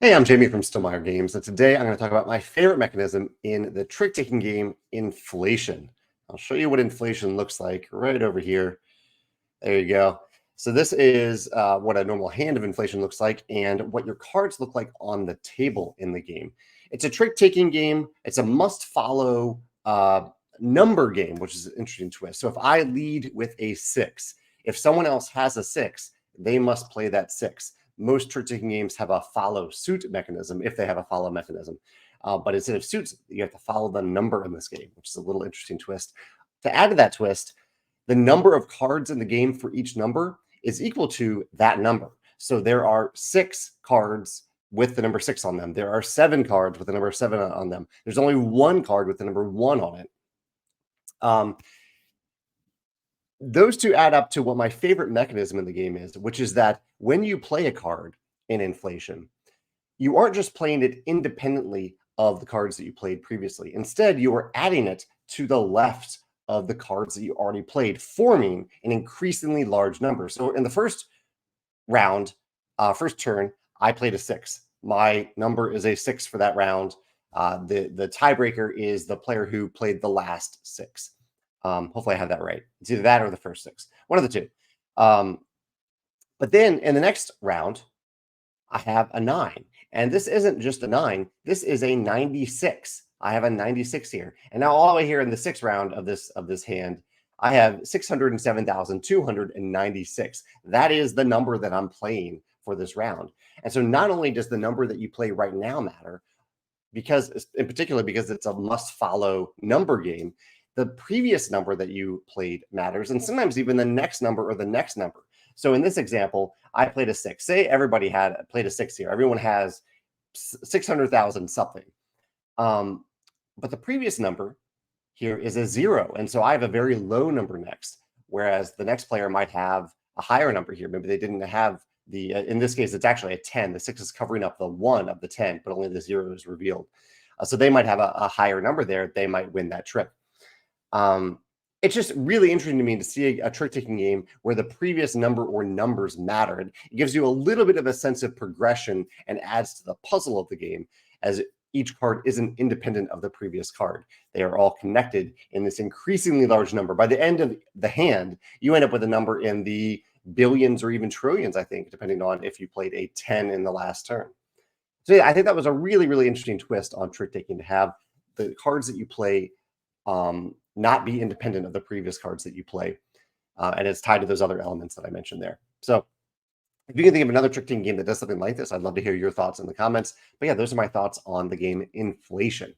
Hey, I'm Jamey from Stillmeyer Games, and today I'm going to talk about my favorite mechanism in the trick-taking game, inflation. I'll show you what inflation looks like right over here. There you go. So this is what a normal hand of inflation looks like and what your cards look like on the table in the game. It's a trick-taking game. It's a must-follow number game, which is an interesting twist. So if I lead with a 6, if someone else has a 6, they must play that 6. Most trick-taking games have a follow suit mechanism if they have a follow mechanism. But instead of suits, you have to follow the number in this game, which is a little interesting twist. To add to that twist, the number of cards in the game for each number is equal to that number. So there are 6 cards with the number 6 on them. There are 7 cards with the number 7 on them. There's only 1 card with the number 1 on it. Those two add up to what my favorite mechanism in the game is, which is that when you play a card in inflation, you aren't just playing it independently of the cards that you played previously. Instead, you are adding it to the left of the cards that you already played, forming an increasingly large number. So in the first round, first turn, I played a 6. My number is a 6 for that round. The tiebreaker is the player who played the last 6. Hopefully I have that right. It's either that or the first 6, one of the two. But then in the next round, I have a 9. And this isn't just a 9. This is a 96. I have a 96 here. And now all the way here in the 6th round of this hand, I have 607,296. That is the number that I'm playing for this round. And so not only does the number that you play right now matter, because in particular, because it's a must-follow number game, the previous number that you played matters, and sometimes even the next number or the next number. So in this example, I played a 6. Say everybody had played a 6 here. Everyone has 600,000 something. But the previous number here is a 0. And so I have a very low number next, whereas the next player might have a higher number here. Maybe they didn't have the, in this case, it's actually a 10. The 6 is covering up the 1 of the 10, but only the 0 is revealed. So they might have a higher number there. They might win that trick. It's just really interesting to me to see a trick-taking game where the previous number or numbers matter. It gives you a little bit of a sense of progression and adds to the puzzle of the game, as each card isn't independent of the previous card. They are all connected in this increasingly large number. By the end of the hand, you end up with a number in the billions or even trillions, I think, depending on if you played a 10 in the last turn. So yeah, I think that was a really, really interesting twist on trick-taking, to have the cards that you play not be independent of the previous cards that you play. And it's tied to those other elements that I mentioned there. So if you can think of another trick-taking game that does something like this, I'd love to hear your thoughts in the comments. But yeah, those are my thoughts on the game Inflation.